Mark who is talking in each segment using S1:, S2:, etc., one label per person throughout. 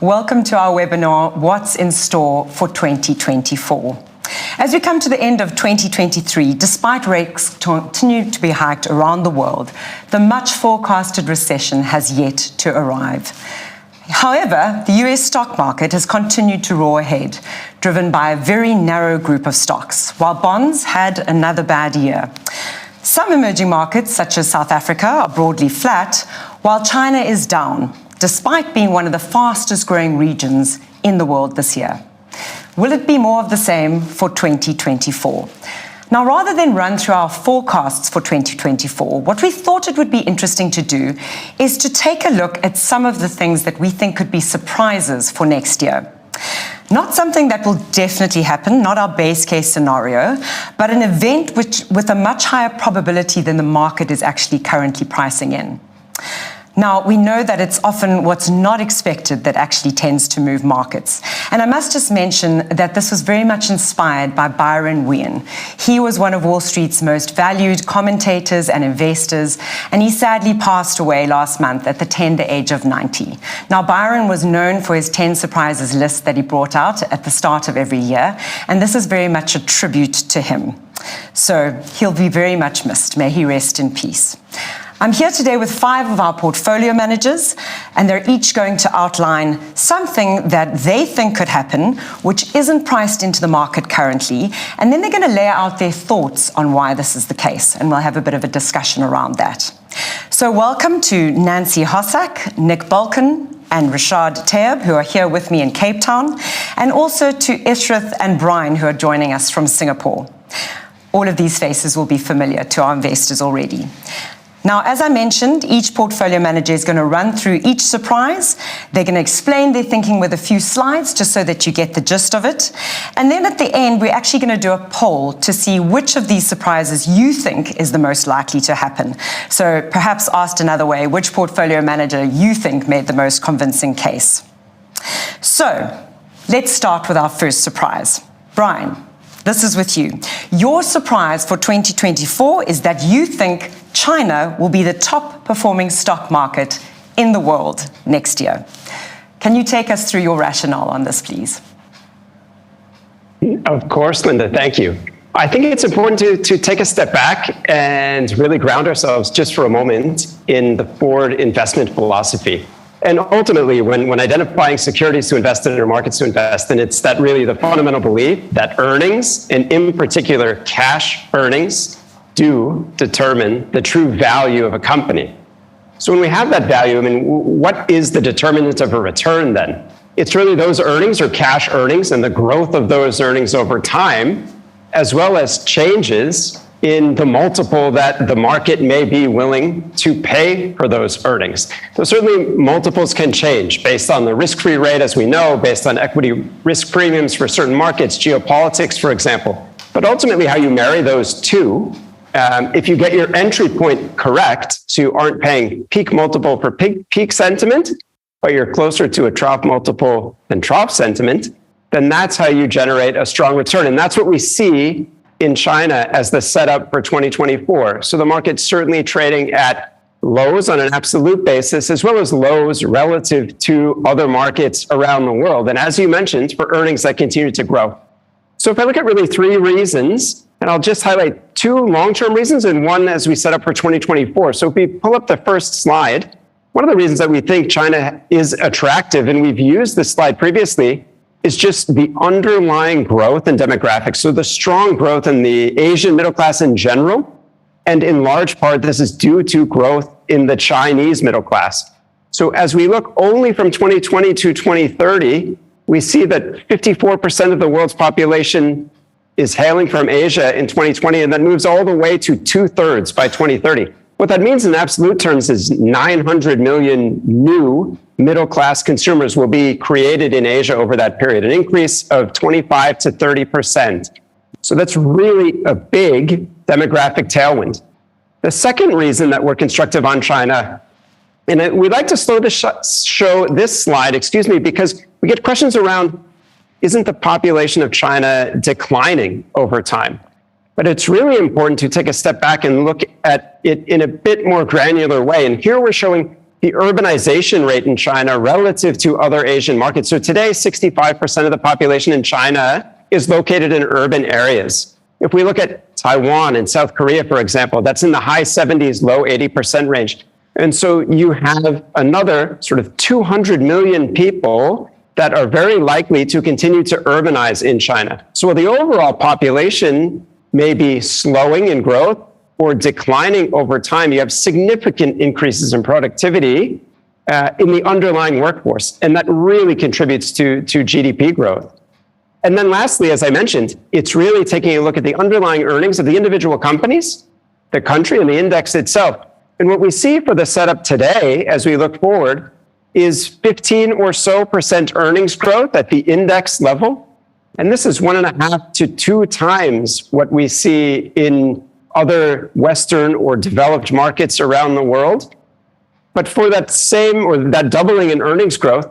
S1: Welcome to our webinar, What's in Store for 2024. As we come to the end of 2023, despite rates continuing to be hiked around the world, the much forecasted recession has yet to arrive. However, the US stock market has continued to roar ahead, driven by a very narrow group of stocks, while bonds had another bad year. Some emerging markets, such as South Africa, are broadly flat, while China is down, despite being one of the fastest growing regions in the world this year. Will it be more of the same for 2024? Now, rather than run through our forecasts for 2024, what we thought it would be interesting to do is to take a look at some of the things that we think could be surprises for next year. Not something that will definitely happen, not our base case scenario, but an event with a much higher probability than the market is actually currently pricing in. Now, we know that it's often what's not expected that actually tends to move markets. And I must just mention that this was very much inspired by Byron Wien. He was one of Wall Street's most valued commentators and investors, and he sadly passed away last month at the tender age of 90. Now, Byron was known for his 10 surprises list that he brought out at the start of every year, and this is very much a tribute to him. So he'll be very much missed. May he rest in peace. I'm here today with 5 of our portfolio managers, and they're each going to outline something that they think could happen, which isn't priced into the market currently, and then they're going to lay out their thoughts on why this is the case, and we'll have a bit of a discussion around that. So welcome to Nancy Hossack, Nick Balkin, and Rashaad Tayob, who are here with me in Cape Town, and also to Ishreth and Brian, who are joining us from Singapore. All of these faces will be familiar to our investors already. Now, as I mentioned, each portfolio manager is going to run through each surprise. They're going to explain their thinking with a few slides just so that you get the gist of it. And then at the end, we're actually going to do a poll to see which of these surprises you think is the most likely to happen. So perhaps asked another way, which portfolio manager you think made the most convincing case? So let's start with our first surprise. Brian, this is with you. Your surprise for 2024 is that you think China will be the top performing stock market in the world next year. Can you take us through your rationale on this, please?
S2: Of course, Linda, thank you. I think it's important to take a step back and really ground ourselves just for a moment in the Foord investment philosophy. And ultimately, when identifying securities to invest in or markets to invest in, it's that really the fundamental belief that earnings, and in particular cash earnings, do determine the true value of a company. So when we have that value, what is the determinant of a return then? It's really those earnings or cash earnings and the growth of those earnings over time, as well as changes in the multiple that the market may be willing to pay for those earnings. So certainly multiples can change based on the risk-free rate, as we know, based on equity risk premiums for certain markets, geopolitics, for example. But ultimately how you marry those two, if you get your entry point correct, so you aren't paying peak multiple for peak sentiment, but you're closer to a trough multiple than trough sentiment, then that's how you generate a strong return. And that's what we see in China as the setup for 2024. So the market's certainly trading at lows on an absolute basis, as well as lows relative to other markets around the world. And as you mentioned, for earnings that continue to grow. So if I look at really 3 reasons, and I'll just highlight 2 long-term reasons and 1 as we set up for 2024. So if we pull up the first slide, one of the reasons that we think China is attractive, and we've used this slide previously, is just the underlying growth in demographics. So the strong growth in the Asian middle class in general, and in large part, this is due to growth in the Chinese middle class. So as we look only from 2020 to 2030, we see that 54% of the world's population is hailing from Asia in 2020, and that moves all the way to 2/3 by 2030. What that means in absolute terms is 900 million new middle-class consumers will be created in Asia over that period, an increase of 25 to 30%. So that's really a big demographic tailwind. The second reason that we're constructive on China, and we'd like to show this slide, because we get questions around, isn't the population of China declining over time? But it's really important to take a step back and look at it in a bit more granular way. And here we're showing the urbanization rate in China relative to other Asian markets. So today, 65% of the population in China is located in urban areas. If we look at Taiwan and South Korea, for example, that's in the high 70s, low 80% range. And so you have another sort of 200 million people that are very likely to continue to urbanize in China. So while the overall population may be slowing in growth or declining over time, you have significant increases in productivity in the underlying workforce. And that really contributes to GDP growth. And then lastly, as I mentioned, it's really taking a look at the underlying earnings of the individual companies, the country, and the index itself. And what we see for the setup today, as we look forward, is 15 or so % earnings growth at the index level. And this is 1.5 to 2 times what we see in other Western or developed markets around the world. But for that same or that doubling in earnings growth,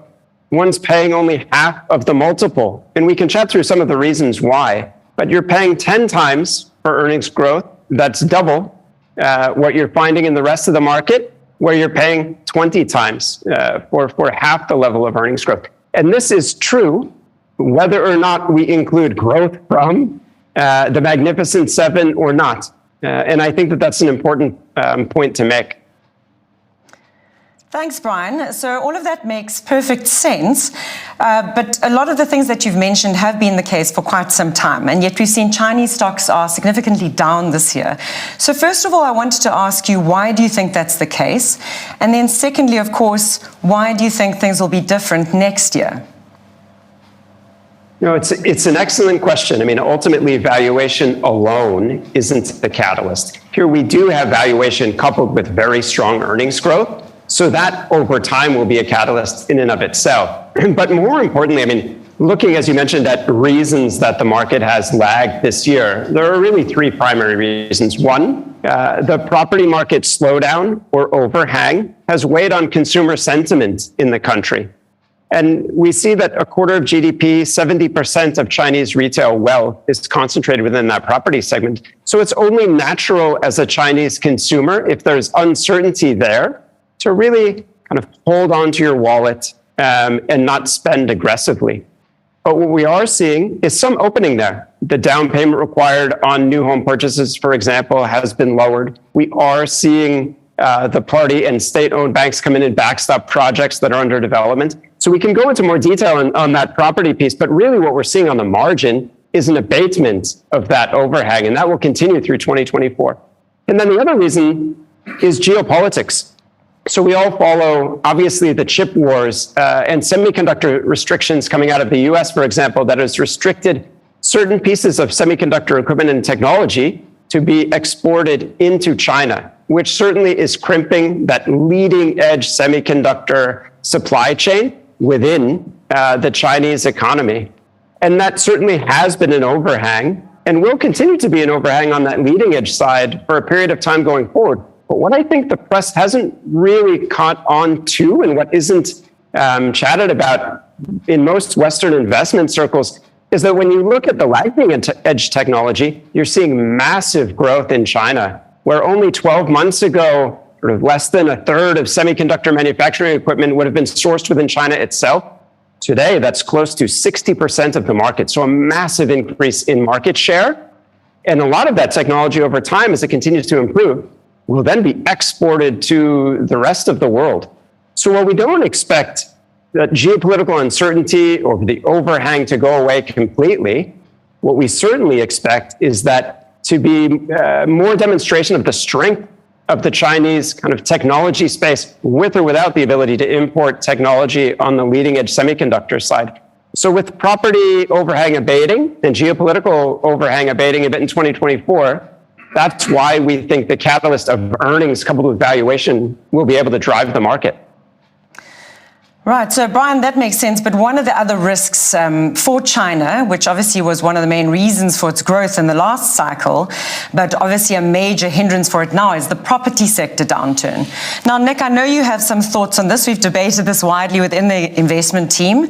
S2: one's paying only half of the multiple. And we can chat through some of the reasons why, but you're paying 10 times for earnings growth. That's double what you're finding in the rest of the market, where you're paying 20 times for half the level of earnings growth. And this is true whether or not we include growth from the Magnificent Seven or not. And I think that that's an important point to make.
S1: Thanks, Brian. So all of that makes perfect sense, but a lot of the things that you've mentioned have been the case for quite some time, and yet we've seen Chinese stocks are significantly down this year. So first of all, I wanted to ask you, why do you think that's the case? And then secondly, of course, why do you think things will be different next year?
S2: No, it's an excellent question. I mean, ultimately, valuation alone isn't the catalyst. Here we do have valuation coupled with very strong earnings growth. So that over time will be a catalyst in and of itself. But more importantly, I mean, looking, as you mentioned, at reasons that the market has lagged this year, there are really 3 primary reasons. One, the property market slowdown or overhang has weighed on consumer sentiment in the country. And we see that a quarter of GDP, 70% of Chinese retail wealth is concentrated within that property segment. So it's only natural as a Chinese consumer, if there's uncertainty there, to really kind of hold on to your wallet and not spend aggressively. But what we are seeing is some opening there. The down payment required on new home purchases, for example, has been lowered. We are seeing the party and state-owned banks come in and backstop projects that are under development. So we can go into more detail on that property piece, but really what we're seeing on the margin is an abatement of that overhang, and that will continue through 2024. And then the other reason is geopolitics. So we all follow, obviously, the chip wars and semiconductor restrictions coming out of the US, for example, that has restricted certain pieces of semiconductor equipment and technology to be exported into China, which certainly is crimping that leading edge semiconductor supply chain within the Chinese economy. And that certainly has been an overhang and will continue to be an overhang on that leading edge side for a period of time going forward. But what I think the press hasn't really caught on to, and what isn't chatted about in most Western investment circles, is that when you look at the lagging edge technology, you're seeing massive growth in China, where only 12 months ago, sort of less than a third of semiconductor manufacturing equipment would have been sourced within China itself. Today, that's close to 60% of the market. So a massive increase in market share. And a lot of that technology over time, as it continues to improve, will then be exported to the rest of the world. So while we don't expect that geopolitical uncertainty or the overhang to go away completely, what we certainly expect is that to be more demonstration of the strength of the Chinese kind of technology space with or without the ability to import technology on the leading edge semiconductor side. So with property overhang abating and geopolitical overhang abating a bit in 2024, that's why we think the catalyst of earnings coupled with valuation will be able to drive the market.
S1: Right, so Brian, that makes sense. But one of the other risks for China, which obviously was one of the main reasons for its growth in the last cycle, but obviously a major hindrance for it now, is the property sector downturn. Now, Nick, I know you have some thoughts on this. We've debated this widely within the investment team.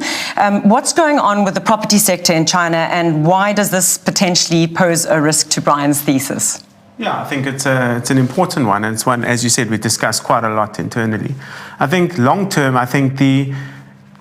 S1: What's going on with the property sector in China, and why does this potentially pose a risk to Brian's thesis?
S3: Yeah, I think it's an important one, and it's one, as you said, we discussed quite a lot internally. I think long term, I think the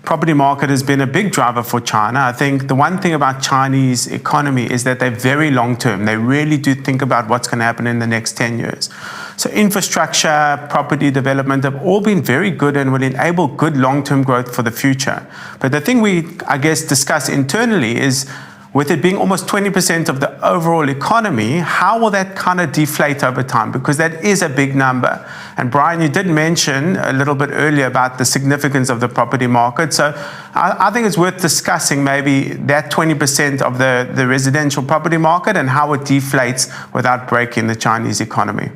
S3: property market has been a big driver for China. I think the one thing about Chinese economy is that they're very long term. They really do think about what's going to happen in the next 10 years. So infrastructure, property development have all been very good and will enable good long-term growth for the future. But the thing we, I guess, discuss internally is, with it being almost 20% of the overall economy, how will that kind of deflate over time? Because that is a big number. And Brian, you did mention a little bit earlier about the significance of the property market. So I think it's worth discussing maybe that 20% of the residential property market and how it deflates without breaking the Chinese economy.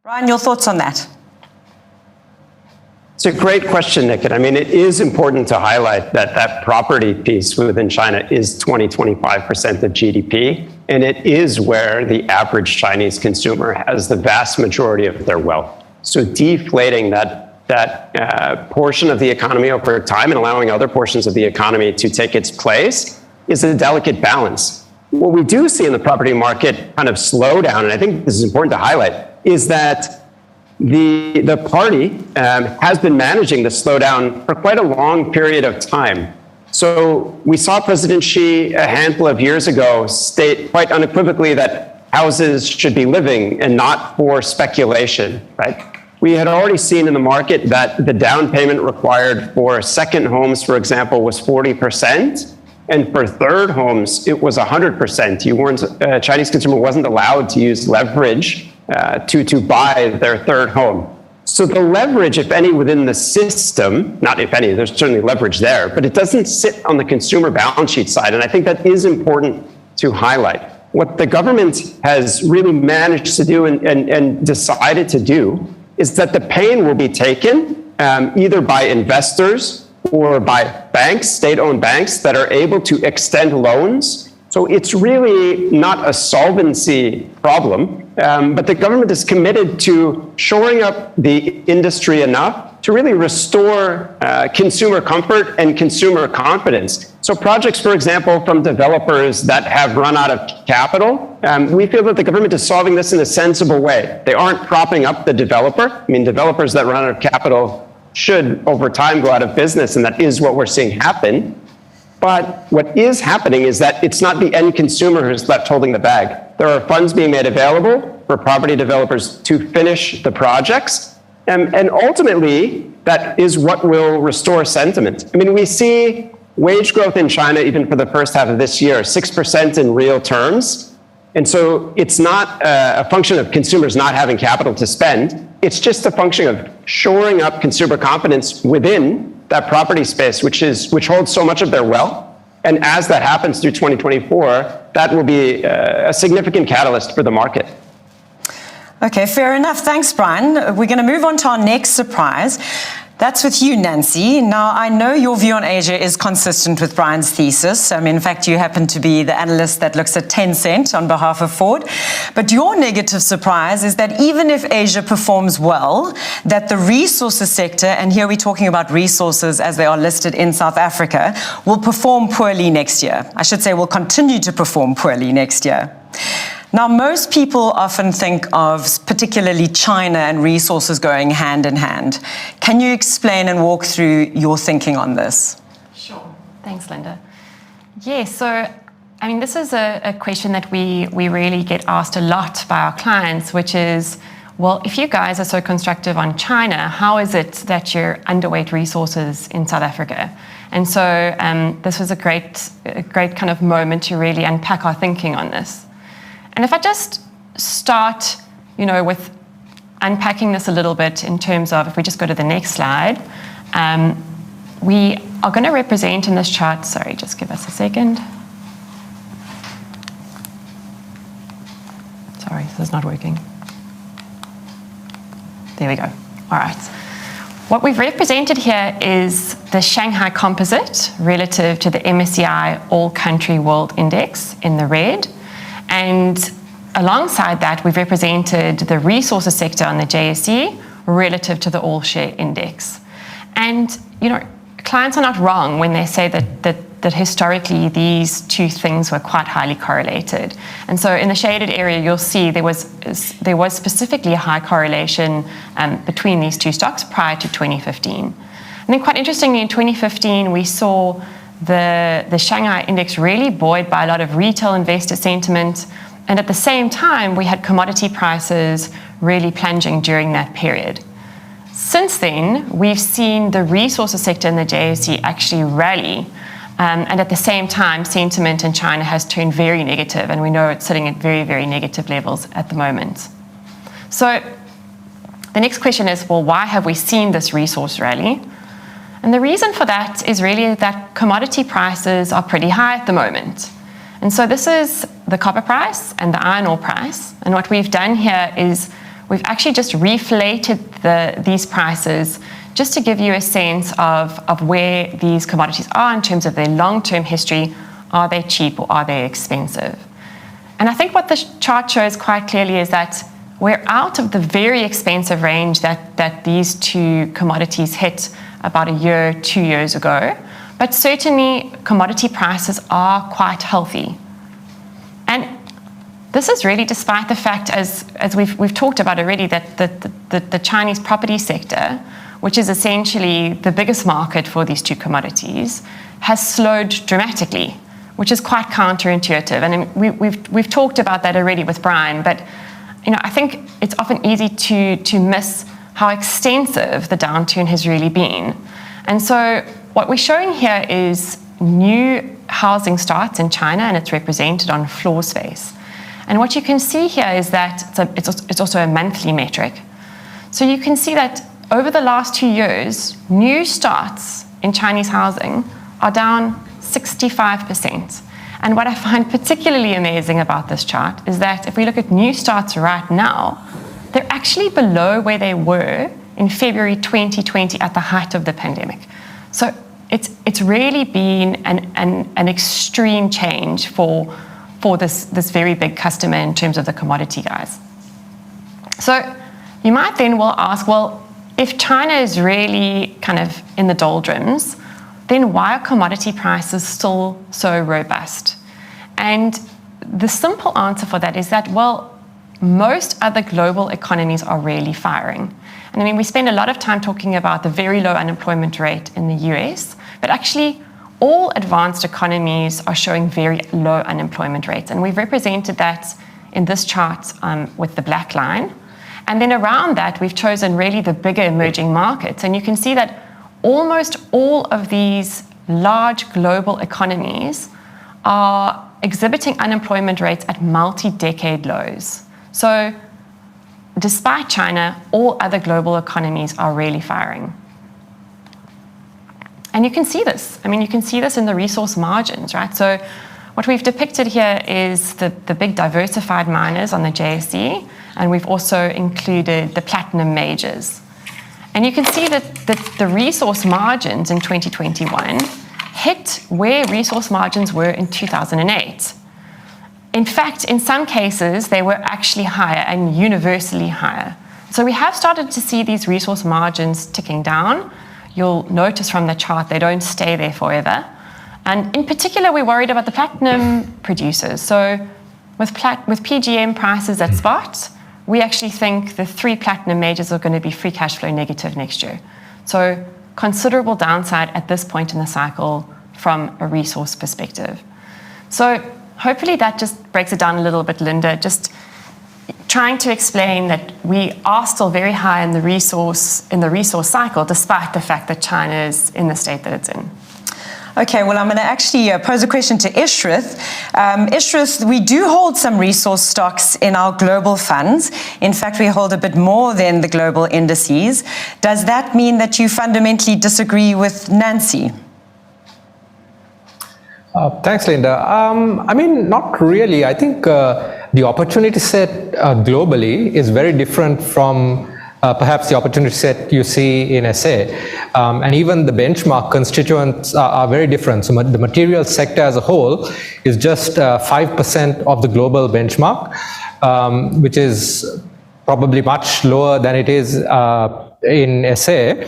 S1: Brian, your thoughts on that?
S2: It's a great question, Nick. And I mean, it is important to highlight that that property piece within China is 20-25% of GDP. And it is where the average Chinese consumer has the vast majority of their wealth. So deflating that portion of the economy over time and allowing other portions of the economy to take its place is a delicate balance. What we do see in the property market kind of slow down, and I think this is important to highlight, is that the party has been managing the slowdown for quite a long period of time. So we saw President Xi a handful of years ago state quite unequivocally that houses should be living and not for speculation, right? We had already seen in the market that the down payment required for second homes, for example, was 40%. And for third homes, it was 100%. You weren't, Chinese consumer wasn't allowed to use leverage to buy their third home. So the leverage, if any, within the system, not if any, there's certainly leverage there, but it doesn't sit on the consumer balance sheet side. And I think that is important to highlight. What the government has really managed to do and decided to do is that the pain will be taken either by investors or by banks, state-owned banks that are able to extend loans. So it's really not a solvency problem, but the government is committed to shoring up the industry enough to really restore consumer comfort and consumer confidence. So projects, for example, from developers that have run out of capital, we feel that the government is solving this in a sensible way. They aren't propping up the developer. I mean, developers that run out of capital should, over time, go out of business, and that is what we're seeing happen. But what is happening is that it's not the end consumer who's left holding the bag. There are funds being made available for property developers to finish the projects. And ultimately, that is what will restore sentiment. I mean, we see wage growth in China, even for the first half of this year, 6% in real terms. And so it's not a function of consumers not having capital to spend. It's just a function of shoring up consumer confidence within that property space, which holds so much of their wealth. And as that happens through 2024, that will be a significant catalyst for the market.
S1: Okay, fair enough. Thanks, Brian. We're going to move on to our next surprise. That's with you, Nancy. Now, I know your view on Asia is consistent with Brian's thesis. In fact, you happen to be the analyst that looks at Tencent on behalf of Foord. But your negative surprise is that even if Asia performs well, that the resources sector, and here we're talking about resources as they are listed in South Africa, will perform poorly next year. I should say will continue to perform poorly next year. Now, most people often think of particularly China and resources going hand in hand. Can you explain and walk through your thinking on this?
S4: Sure. Thanks, Linda. Yeah, so, this is a question that we really get asked a lot by our clients, which is, well, if you guys are so constructive on China, how is it that you're underweight resources in South Africa? And so this was a great kind of moment to really unpack our thinking on this. And if I just start, with unpacking this a little bit in terms of, if we just go to the next slide, we are going to represent in this chart, sorry, just give us a second. Sorry, this is not working. There we go. All right. What we've represented here is the Shanghai Composite relative to the MSCI All Country World Index in the red. And alongside that, we've represented the resources sector on the JSE relative to the All Share Index. And, clients are not wrong when they say that historically these two things were quite highly correlated. And so in the shaded area, you'll see there was specifically a high correlation between these two stocks prior to 2015. And then quite interestingly, in 2015, we saw the Shanghai index really buoyed by a lot of retail investor sentiment. And at the same time, we had commodity prices really plunging during that period. Since then, we've seen the resources sector in the JSE actually rally. And at the same time, sentiment in China has turned very negative, and we know it's sitting at very, very negative levels at the moment. So the next question is, well, why have we seen this resource rally? And the reason for that is really that commodity prices are pretty high at the moment. And so this is the copper price and the iron ore price. And what we've done here is we've actually just reflated these prices just to give you a sense of where these commodities are in terms of their long-term history. Are they cheap or are they expensive? And I think what the chart shows quite clearly is that we're out of the very expensive range that these two commodities hit about a year, 2 years ago. But certainly commodity prices are quite healthy. And this is really despite the fact, as we've talked about already, that the Chinese property sector, which is essentially the biggest market for these two commodities, has slowed dramatically, which is quite counterintuitive. And we've talked about that already with Brian, but I think it's often easy to miss how extensive the downturn has really been. And so what we're showing here is new housing starts in China, and it's represented on floor space. And what you can see here is that it's also a monthly metric. So you can see that over the last 2 years, new starts in Chinese housing are down 65%. And what I find particularly amazing about this chart is that if we look at new starts right now, they're actually below where they were in February 2020 at the height of the pandemic. So it's really been an extreme change for this very big customer in terms of the commodity guys. So you might then well ask, well, if China is really kind of in the doldrums, then why are commodity prices still so robust? And the simple answer for that is that, well, most other global economies are really firing. And I mean, we spend a lot of time talking about the very low unemployment rate in the US, but actually all advanced economies are showing very low unemployment rates. And we've represented that in this chart with the black line. And then around that, we've chosen really the bigger emerging markets. And you can see that almost all of these large global economies are exhibiting unemployment rates at multi-decade lows. So despite China, all other global economies are really firing. And you can see this. I mean, you can see this in the resource margins, right? So what we've depicted here is the big diversified miners on the JSE, and we've also included the platinum majors. And you can see that the resource margins in 2021 hit where resource margins were in 2008. In fact, in some cases, they were actually higher and universally higher. So we have started to see these resource margins ticking down. You'll notice from the chart they don't stay there forever. And in particular, we're worried about the platinum producers. So with PGM prices at spot, we actually think the 3 platinum majors are going to be free cash flow negative next year. So considerable downside at this point in the cycle from a resource perspective. So hopefully that just breaks it down a little bit, Linda, just trying to explain that we are still very high in the resource cycle, despite the fact that China is in the state that it's in.
S1: Okay, well, I'm going to actually pose a question to Ishreth. Ishreth, we do hold some resource stocks in our global funds. In fact, we hold a bit more than the global indices. Does that mean that you fundamentally disagree with Nancy?
S5: Thanks, Linda. I mean, not really. I think the opportunity set globally is very different from perhaps the opportunity set you see in SA. And even the benchmark constituents are very different. So the material sector as a whole is just 5% of the global benchmark, which is probably much lower than it is in SA.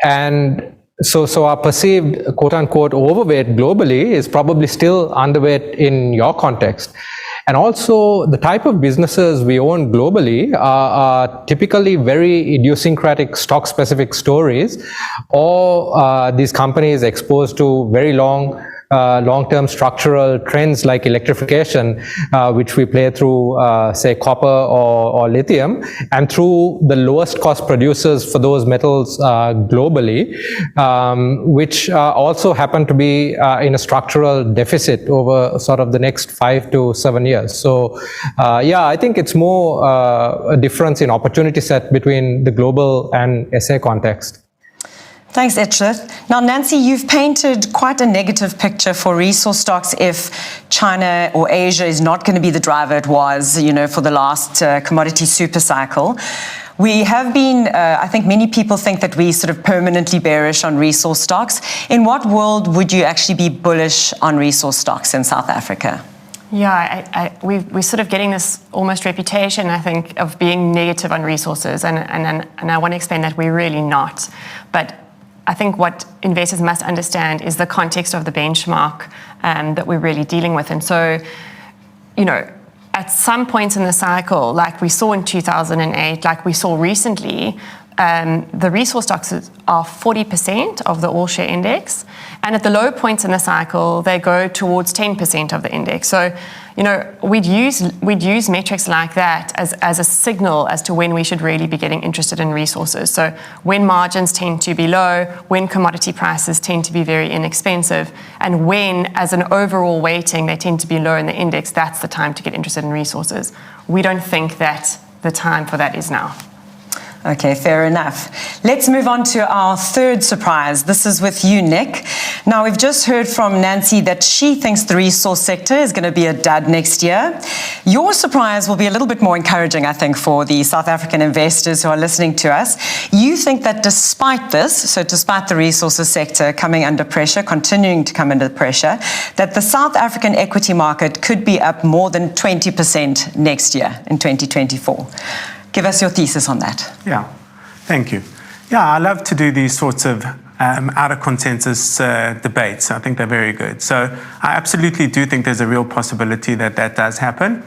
S5: And So our perceived quote-unquote overweight globally is probably still underweight in your context. And also, the type of businesses we own globally are typically very idiosyncratic stock-specific stories, or these companies exposed to very long-term structural trends like electrification, which we play through, say, copper or lithium, and through the lowest cost producers for those metals globally, which also happen to be in a structural deficit over sort of the next 5 to 7 years. So, yeah, I think it's more a difference in opportunity set between the global and SA context.
S1: Thanks, Ishreth. Now, Nancy, you've painted quite a negative picture for resource stocks if China or Asia is not going to be the driver it was, for the last commodity super cycle. We have been, I think many people think that we sort of permanently bearish on resource stocks. In what world would you actually be bullish on resource stocks in South Africa?
S4: Yeah, we're sort of getting this almost reputation, I think, of being negative on resources, and I want to explain that we're really not. But I think what investors must understand is the context of the benchmark that we're really dealing with. And so, at some points in the cycle, like we saw in 2008, like we saw recently, the resource stocks are 40% of the all-share index. And at the low points in the cycle, they go towards 10% of the index. So, we'd use metrics like that as a signal as to when we should really be getting interested in resources. So when margins tend to be low, when commodity prices tend to be very inexpensive, and when, as an overall weighting, they tend to be low in the index, that's the time to get interested in resources. We don't think that the time for that is now.
S1: Okay, fair enough. Let's move on to our third surprise. This is with you, Nick. Now, we've just heard from Nancy that she thinks the resource sector is going to be a dud next year. Your surprise will be a little bit more encouraging, I think, for the South African investors who are listening to us. You think that despite this, so despite the resources sector coming under pressure, continuing to come under pressure, that the South African equity market could be up more than 20% next year in 2024. Give us your thesis on that.
S3: Yeah, thank you. Yeah, I love to do these sorts of out of consensus debates. I think they're very good. So I absolutely do think there's a real possibility that that does happen.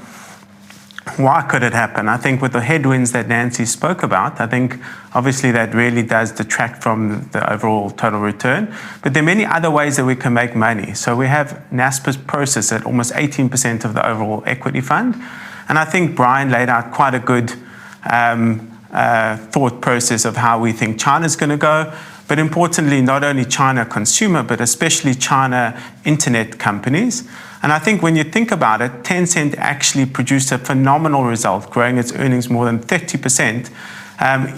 S3: Why could it happen? I think with the headwinds that Nancy spoke about, I think obviously that really does detract from the overall total return. But there are many other ways that we can make money. So we have NASPA's process at almost 18% of the overall equity fund. And I think Brian laid out quite a good thought process of how we think China's going to go, but importantly, not only China consumer, but especially China internet companies. And I think when you think about it, Tencent actually produced a phenomenal result, growing its earnings more than 30%,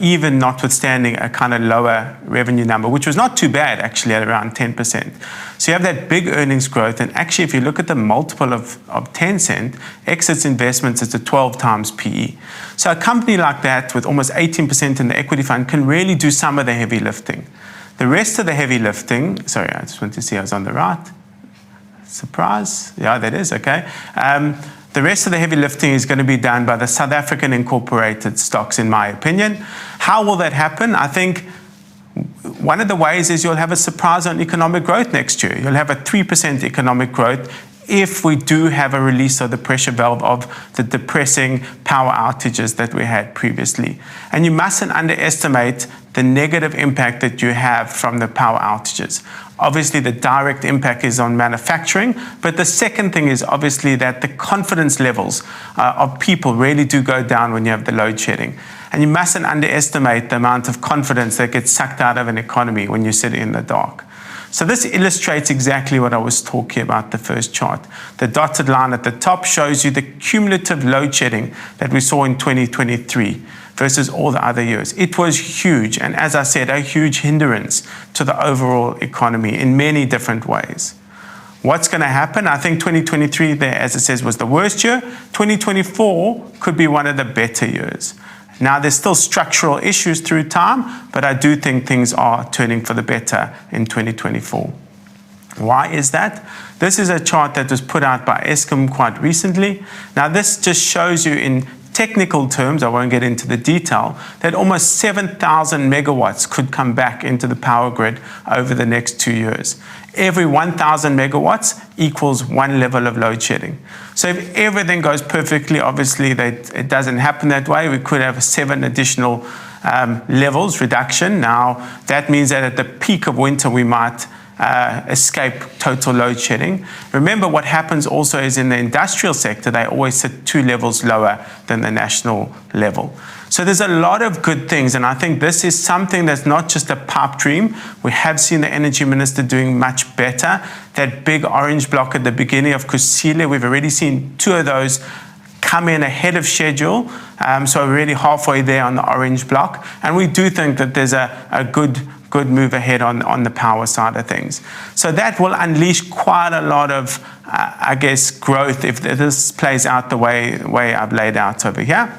S3: even notwithstanding a kind of lower revenue number, which was not too bad actually at around 10%. So you have that big earnings growth, and actually if you look at the multiple of Tencent, exits investments, it's a 12 times PE. So a company like that with almost 18% in the equity fund can really do some of the heavy lifting. The rest of the heavy lifting, sorry, I just want to see I was on the right. Surprise, yeah, that is, okay. The rest of the heavy lifting is going to be done by the South African incorporated stocks, in my opinion. How will that happen? I think one of the ways is you'll have a surprise on economic growth next year. You'll have a 3% economic growth if we do have a release of the pressure valve of the depressing power outages that we had previously. And you mustn't underestimate the negative impact that you have from the power outages. Obviously, the direct impact is on manufacturing, but the second thing is obviously that the confidence levels of people really do go down when you have the load shedding. And you mustn't underestimate the amount of confidence that gets sucked out of an economy when you sit in the dark. So this illustrates exactly what I was talking about, the first chart. The dotted line at the top shows you the cumulative load shedding that we saw in 2023 versus all the other years. It was huge, and as I said, a huge hindrance to the overall economy in many different ways. What's going to happen? I think 2023, as it says, was the worst year. 2024 could be one of the better years. Now, there's still structural issues through time, but I do think things are turning for the better in 2024. Why is that? This is a chart that was put out by Eskom quite recently. Now, this just shows you in technical terms, I won't get into the detail, that almost 7,000 megawatts could come back into the power grid over the next 2 years. Every 1,000 megawatts equals one level of load shedding. So if everything goes perfectly, obviously it doesn't happen that way. We could have 7 additional levels reduction. Now, that means that at the peak of winter, we might escape total load shedding. Remember, what happens also is in the industrial sector, they always sit 2 levels lower than the national level. So there's a lot of good things, and I think this is something that's not just a pipe dream. We have seen the energy minister doing much better. That big orange block at the beginning of Kusile, we've already seen 2 of those come in ahead of schedule. So we're really halfway there on the orange block. And we do think that there's a good move ahead on the power side of things. So that will unleash quite a lot of, I guess, growth if this plays out the way I've laid out over here.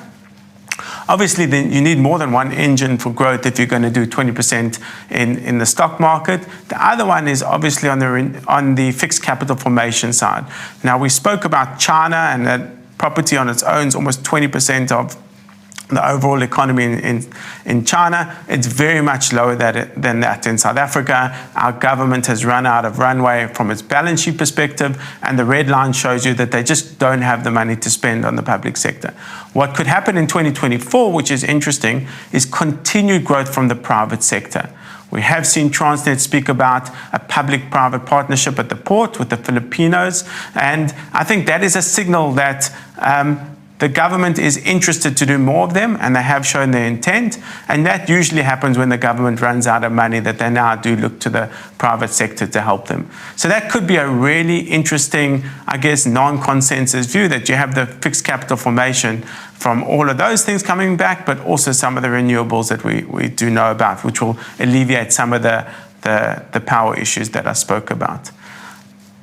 S3: Obviously, then you need more than one engine for growth if you're going to do 20% in the stock market. The other one is obviously on the fixed capital formation side. Now, we spoke about China, and that property on its own is almost 20% of the overall economy in China. It's very much lower than that in South Africa. Our government has run out of runway from its balance sheet perspective, and the red line shows you that they just don't have the money to spend on the public sector. What could happen in 2024, which is interesting, is continued growth from the private sector. We have seen Transnet speak about a public-private partnership at the port with the Filipinos, and I think that is a signal that the government is interested to do more of them, and they have shown their intent. And that usually happens when the government runs out of money, that they now do look to the private sector to help them. So that could be a really interesting, I guess, non-consensus view, that you have the fixed capital formation from all of those things coming back, but also some of the renewables that we do know about, which will alleviate some of the power issues that I spoke about.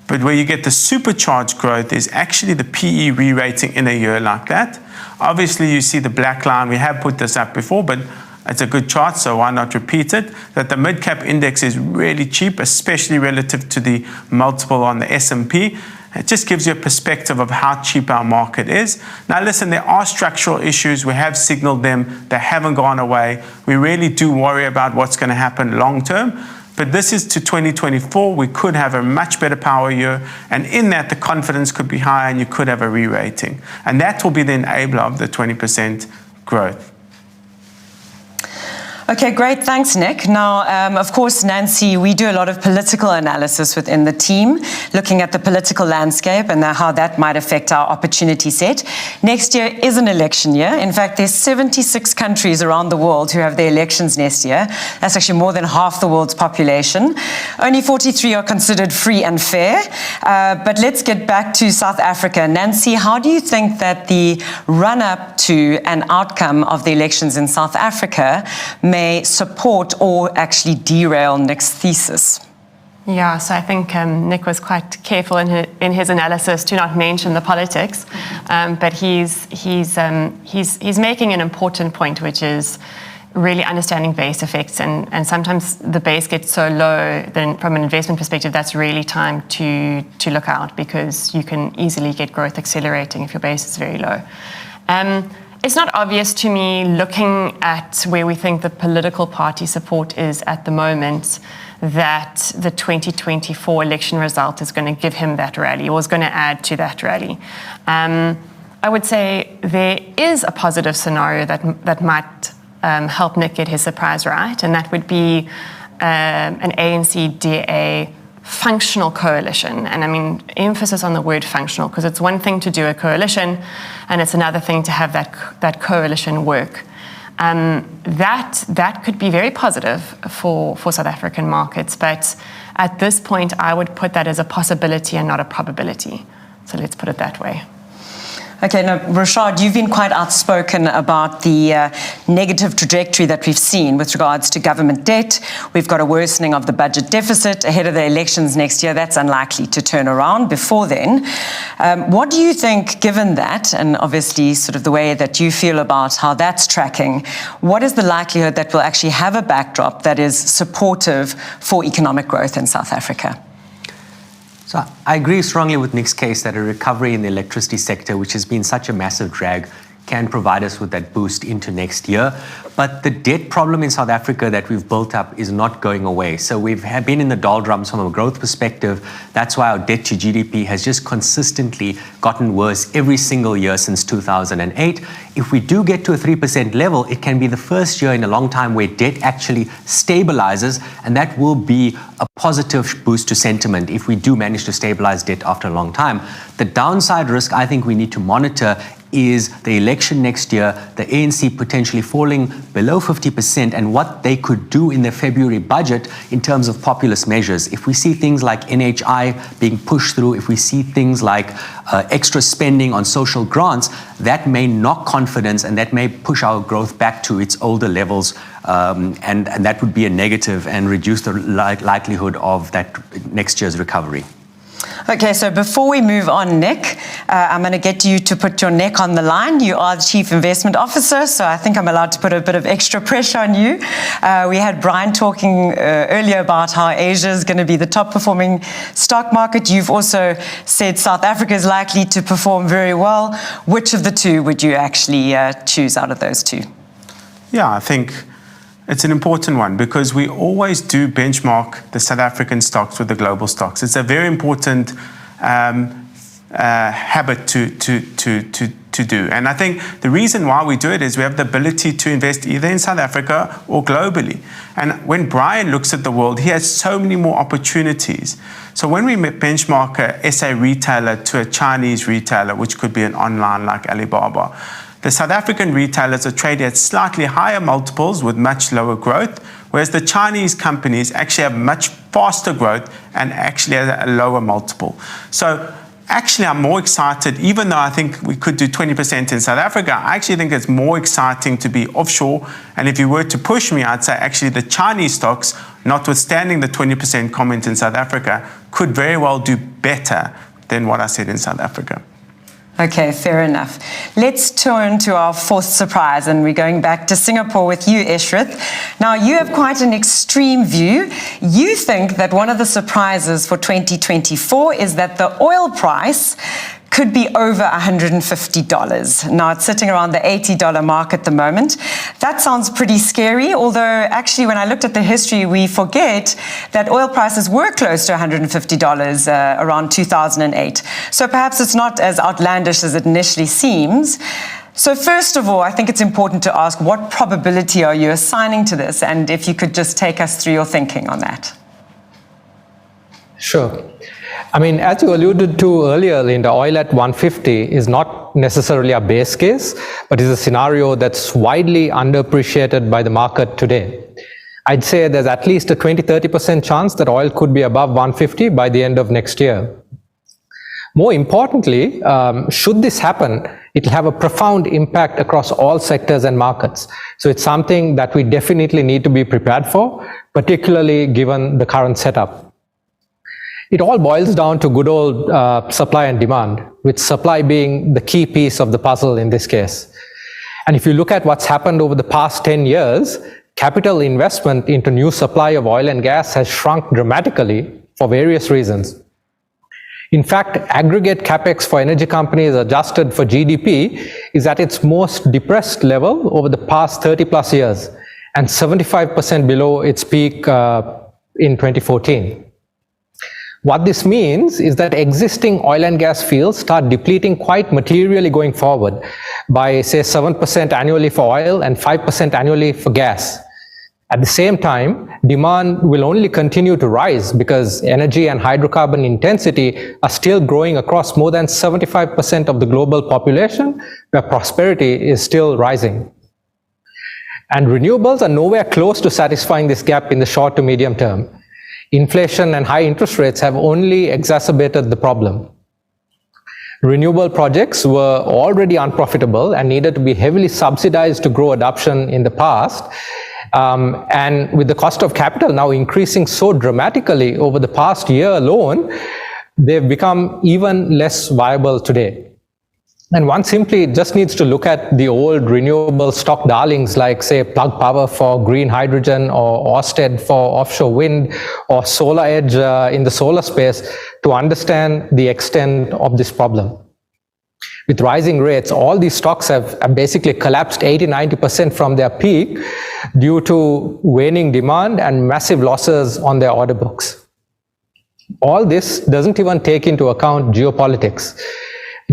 S3: But where you get the supercharged growth is actually the PE re-rating in a year like that. Obviously, you see the black line. We have put this up before, but it's a good chart, so why not repeat it? That the mid-cap index is really cheap, especially relative to the multiple on the S&P. It just gives you a perspective of how cheap our market is. Now, listen, there are structural issues. We have signaled them. They haven't gone away. We really do worry about what's going to happen long term. But this is to 2024. We could have a much better power year. And in that, the confidence could be higher and you could have a re-rating. And that will be the enabler of the 20% growth.
S1: Okay, great. Thanks, Nick. Now, of course, Nancy, we do a lot of political analysis within the team, looking at the political landscape and how that might affect our opportunity set. Next year is an election year. In fact, there's 76 countries around the world who have their elections next year. That's actually more than half the world's population. Only 43 are considered free and fair. But let's get back to South Africa. Nancy, how do you think that the run-up to an outcome of the elections in South Africa may support or actually derail Nick's thesis?
S4: Yeah, so I think Nick was quite careful in his analysis to not mention the politics, but he's making an important point, which is really understanding base effects, and sometimes the base gets so low then from an investment perspective that's really time to look out, because you can easily get growth accelerating if your base is very low. It's not obvious to me, looking at where we think the political party support is at the moment, that the 2024 election result is going to give him that rally, or is going to add to that rally. I would say there is a positive scenario that might help Nick get his surprise right, and that would be an ANC-DA functional coalition. And I mean, emphasis on the word functional, because it's one thing to do a coalition and it's another thing to have that coalition work. That could be very positive for South African markets, but at this point I would put that as a possibility and not a probability. So let's put it that way.
S1: Okay, now, Rashaad, you've been quite outspoken about the negative trajectory that we've seen with regards to government debt. We've got a worsening of the budget deficit ahead of the elections next year. That's unlikely to turn around before then. What do you think, given that, and obviously sort of the way that you feel about how that's tracking, what is the likelihood that we'll actually have a backdrop that is supportive for economic growth in South Africa?
S6: So I agree strongly with Nick's case that a recovery in the electricity sector, which has been such a massive drag, can provide us with that boost into next year. But the debt problem in South Africa that we've built up is not going away. So we've been in the doldrums from a growth perspective. That's why our debt to GDP has just consistently gotten worse every single year since 2008. If we do get to a 3% level, it can be the first year in a long time where debt actually stabilizes, and that will be a positive boost to sentiment if we do manage to stabilize debt after a long time. The downside risk I think we need to monitor is the election next year, the ANC potentially falling below 50%, and what they could do in their February budget in terms of populist measures. If we see things like NHI being pushed through, if we see things like extra spending on social grants, that may knock confidence and that may push our growth back to its older levels, and that would be a negative and reduce the likelihood of that next year's recovery.
S1: Okay, so before we move on, Nick, I'm going to get you to put your neck on the line. You are the Chief Investment Officer, so I think I'm allowed to put a bit of extra pressure on you. We had Brian talking earlier about how Asia is going to be the top performing stock market. You've also said South Africa is likely to perform very well. Which of the two would you actually choose out of those two?
S3: Yeah, I think it's an important one because we always do benchmark the South African stocks with the global stocks. It's a very important habit to do. And I think the reason why we do it is we have the ability to invest either in South Africa or globally. And when Brian looks at the world, he has so many more opportunities. So when we benchmark a SA retailer to a Chinese retailer, which could be an online like Alibaba, the South African retailers are trading at slightly higher multiples with much lower growth, whereas the Chinese companies actually have much faster growth and actually have a lower multiple. So actually, I'm more excited, even though I think we could do 20% in South Africa, I actually think it's more exciting to be offshore. And if you were to push me, I'd say actually the Chinese stocks, notwithstanding the 20% comment in South Africa, could very well do better than what I said in South Africa.
S1: Okay, fair enough. Let's turn to our fourth surprise, and we're going back to Singapore with you, Ishreth. Now, you have quite an extreme view. You think that one of the surprises for 2024 is that the oil price could be over $150. Now, it's sitting around the $80 mark at the moment. That sounds pretty scary, although actually when I looked at the history, we forget that oil prices were close to $150 around 2008. So perhaps it's not as outlandish as it initially seems. So first of all, I think it's important to ask, what probability are you assigning to this? And if you could just take us through your thinking on that.
S5: Sure. I mean, as you alluded to earlier, Linda, oil at 150 is not necessarily a base case, but is a scenario that's widely underappreciated by the market today. I'd say there's at least a 20-30% chance that oil could be above 150 by the end of next year. More importantly, should this happen, it'll have a profound impact across all sectors and markets. So it's something that we definitely need to be prepared for, particularly given the current setup. It all boils down to good old supply and demand, with supply being the key piece of the puzzle in this case. And if you look at what's happened over the past 10 years, capital investment into new supply of oil and gas has shrunk dramatically for various reasons. In fact, aggregate capex for energy companies adjusted for GDP is at its most depressed level over the past 30 plus years, and 75% below its peak in 2014. What this means is that existing oil and gas fields start depleting quite materially going forward by, say, 7% annually for oil and 5% annually for gas. At the same time, demand will only continue to rise because energy and hydrocarbon intensity are still growing across more than 75% of the global population, where prosperity is still rising. And renewables are nowhere close to satisfying this gap in the short to medium term. Inflation and high interest rates have only exacerbated the problem. Renewable projects were already unprofitable and needed to be heavily subsidized to grow adoption in the past. And with the cost of capital now increasing so dramatically over the past year alone, they've become even less viable today. And one simply just needs to look at the old renewable stock darlings like, say, Plug Power for green hydrogen, or Ørsted for offshore wind, or SolarEdge in the solar space to understand the extent of this problem. With rising rates, all these stocks have basically collapsed 80-90% from their peak due to waning demand and massive losses on their order books. All this doesn't even take into account geopolitics.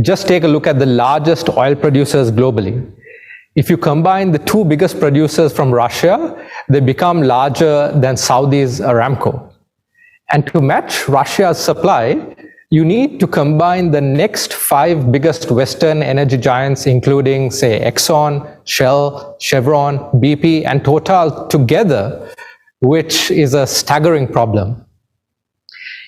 S5: Just take a look at the largest oil producers globally. If you combine the two biggest producers from Russia, they become larger than Saudi's Aramco. And to match Russia's supply, you need to combine the next 5 biggest Western energy giants, including, say, Exxon, Shell, Chevron, BP, and Total together, which is a staggering problem.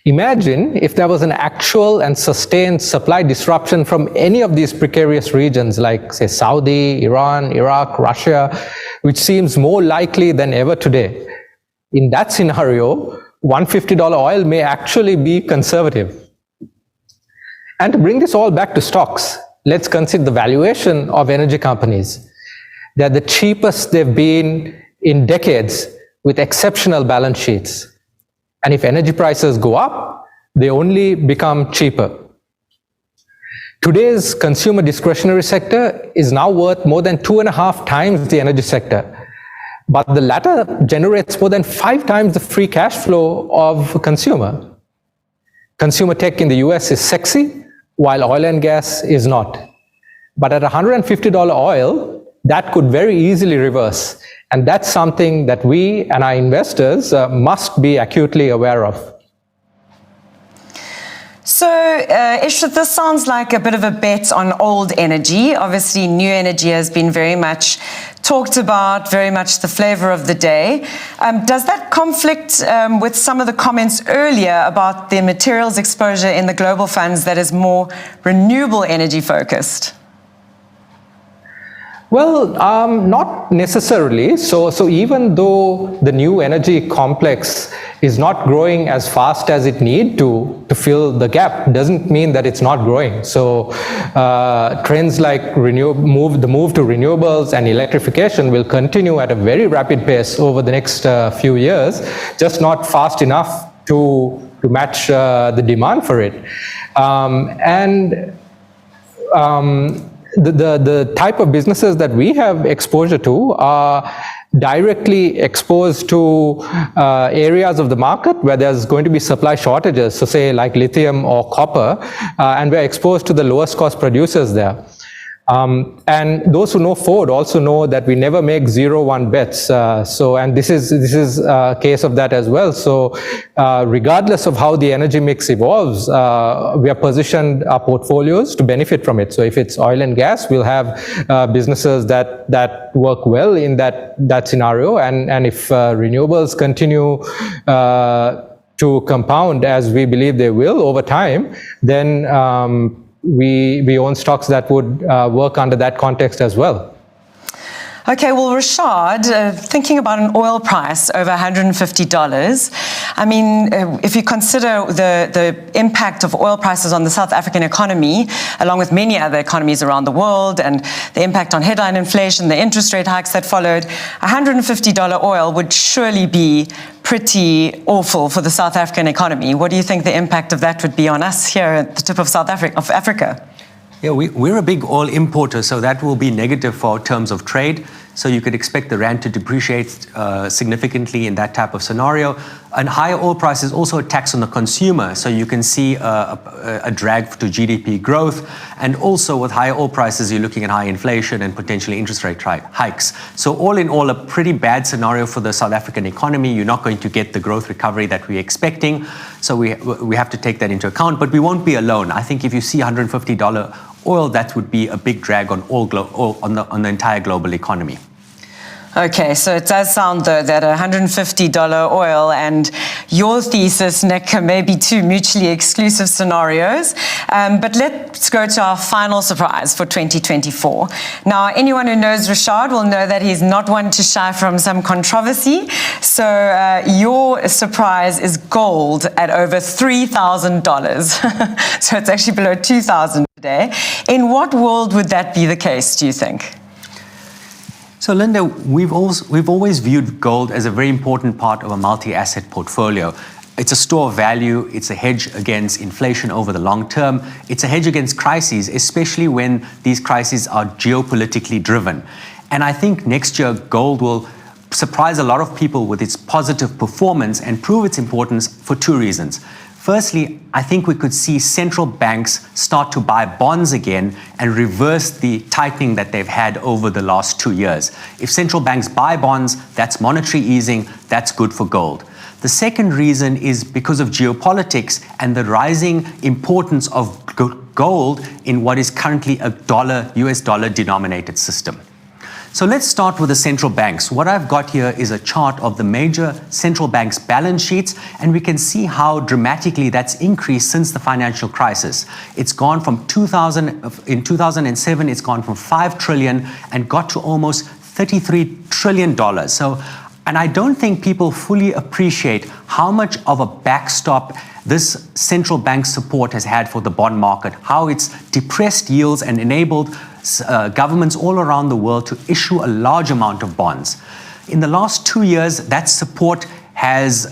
S5: Imagine if there was an actual and sustained supply disruption from any of these precarious regions like, say, Saudi, Iran, Iraq, Russia, which seems more likely than ever today. In that scenario, $150 oil may actually be conservative. And to bring this all back to stocks, let's consider the valuation of energy companies. They're the cheapest they've been in decades with exceptional balance sheets. And if energy prices go up, they only become cheaper. Today's consumer discretionary sector is now worth more than 2.5 times the energy sector. But the latter generates more than 5 times the free cash flow of consumer. Consumer tech in the US is sexy, while oil and gas is not. But at $150 oil, that could very easily reverse. And that's something that we and our investors must be acutely aware of.
S1: So, Ishreth, this sounds like a bit of a bet on old energy. Obviously, new energy has been very much talked about, very much the flavor of the day. Does that conflict with some of the comments earlier about the materials exposure in the global funds that is more renewable energy focused?
S5: Well, not necessarily. So even though the new energy complex is not growing as fast as it needs to fill the gap, doesn't mean that it's not growing. So trends like the move to renewables and electrification will continue at a very rapid pace over the next few years, just not fast enough to match the demand for it. The type of businesses that we have exposure to are directly exposed to areas of the market where there's going to be supply shortages, so say like lithium or copper, and we're exposed to the lowest cost producers there. And those who know Foord also know that we never make 0-1 bets. And this is a case of that as well. So regardless of how the energy mix evolves, we are positioned our portfolios to benefit from it. So if it's oil and gas, we'll have businesses that work well in that scenario. And if renewables continue to compound as we believe they will over time, then we own stocks that would work under that context as well.
S1: Okay, well, Rashaad, thinking about an oil price over $150, I mean, if you consider the impact of oil prices on the South African economy, along with many other economies around the world, and the impact on headline inflation, the interest rate hikes that followed, $150 oil would surely be pretty awful for the South African economy. What do you think the impact of that would be on us here at the tip of Africa?
S6: Yeah, we're a big oil importer, so that will be negative for terms of trade. So you could expect the rand to depreciate significantly in that type of scenario. And higher oil prices also a tax on the consumer, so you can see a drag to GDP growth. And also with higher oil prices, you're looking at high inflation and potentially interest rate hikes. So all in all, a pretty bad scenario for the South African economy. You're not going to get the growth recovery that we're expecting. So we have to take that into account, but we won't be alone. I think if you see $150 oil, that would be a big drag on on the entire global economy.
S1: Okay, so it does sound, though, that $150 oil and your thesis, Nick, may be two mutually exclusive scenarios. But let's go to our final surprise for 2024. Now, anyone who knows Rashaad will know that he's not one to shy from some controversy. So your surprise is gold at over $3,000. So it's actually below $2,000 today. In what world would that be the case, do you think?
S6: So Linda, we've always viewed gold as a very important part of a multi-asset portfolio. It's a store of value. It's a hedge against inflation over the long term. It's a hedge against crises, especially when these crises are geopolitically driven. And I think next year gold will surprise a lot of people with its positive performance and prove its importance for two reasons. Firstly, I think we could see central banks start to buy bonds again and reverse the tightening that they've had over the last 2 years. If central banks buy bonds, that's monetary easing, that's good for gold. The second reason is because of geopolitics and the rising importance of gold in what is currently a US dollar denominated system. So let's start with the central banks. What I've got here is a chart of the major central banks' balance sheets, and we can see how dramatically that's increased since the financial crisis. It's gone from in 2007, it's gone from 5 trillion and got to almost $33 trillion. And I don't think people fully appreciate how much of a backstop this central bank support has had for the bond market, how it's depressed yields and enabled governments all around the world to issue a large amount of bonds. In the last 2 years, that support has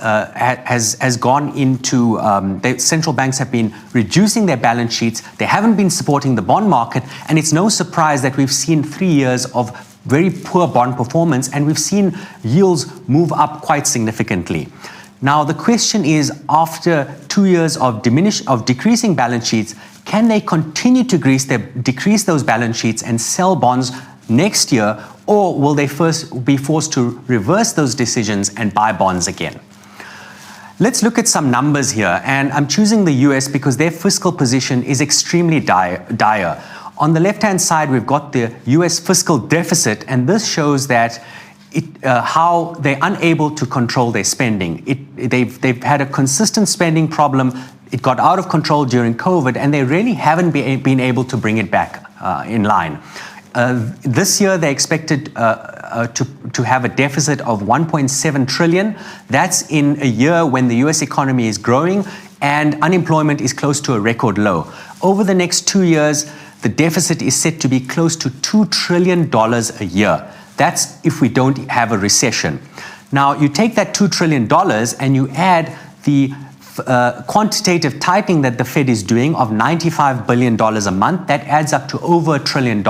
S6: gone into, the central banks have been reducing their balance sheets, they haven't been supporting the bond market, and it's no surprise that we've seen 3 years of very poor bond performance, and we've seen yields move up quite significantly. Now, the question is, after 2 years of decreasing balance sheets, can they continue to decrease those balance sheets and sell bonds next year, or will they first be forced to reverse those decisions and buy bonds again? Let's look at some numbers here, and I'm choosing the US because their fiscal position is extremely dire. On the left-hand side, we've got the US fiscal deficit, and this shows that how they're unable to control their spending. They've had a consistent spending problem. It got out of control during COVID, and they really haven't been able to bring it back in line. This year, they expected to have a deficit of 1.7 trillion. That's in a year when the US economy is growing and unemployment is close to a record low. Over the next 2 years, the deficit is set to be close to $2 trillion a year. That's if we don't have a recession. Now, you take that $2 trillion and you add the quantitative tightening that the Fed is doing of $95 billion a month, that adds up to over $1 trillion.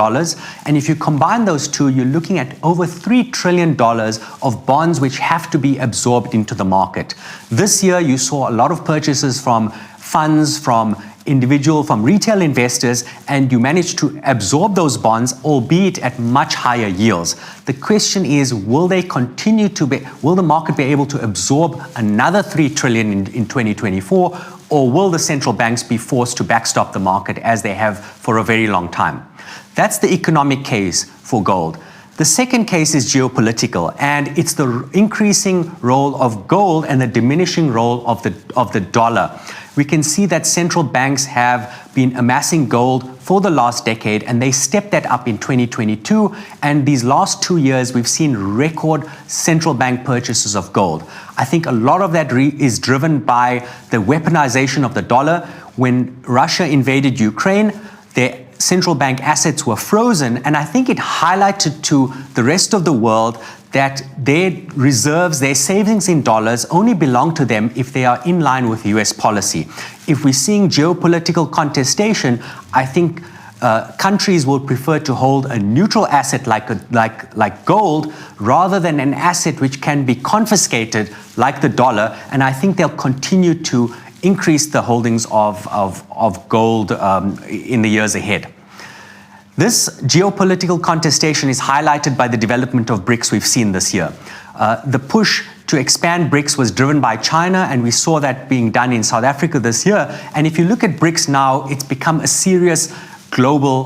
S6: And if you combine those two, you're looking at over $3 trillion of bonds which have to be absorbed into the market. This year, you saw a lot of purchases from funds, from retail investors, and you managed to absorb those bonds, albeit at much higher yields. The question is, will the market be able to absorb another 3 trillion in 2024, or will the central banks be forced to backstop the market as they have for a very long time? That's the economic case for gold. The second case is geopolitical, and it's the increasing role of gold and the diminishing role of the dollar. We can see that central banks have been amassing gold for the last decade, and they stepped that up in 2022. And these last 2 years, we've seen record central bank purchases of gold. I think a lot of that is driven by the weaponization of the dollar. When Russia invaded Ukraine, their central bank assets were frozen, and I think it highlighted to the rest of the world that their reserves, their savings in dollars only belong to them if they are in line with US policy. If we're seeing geopolitical contestation, I think countries will prefer to hold a neutral asset like gold rather than an asset which can be confiscated like the dollar, and I think they'll continue to increase the holdings of gold in the years ahead. This geopolitical contestation is highlighted by the development of BRICS we've seen this year. The push to expand BRICS was driven by China, and we saw that being done in South Africa this year. And if you look at BRICS now, it's become a serious global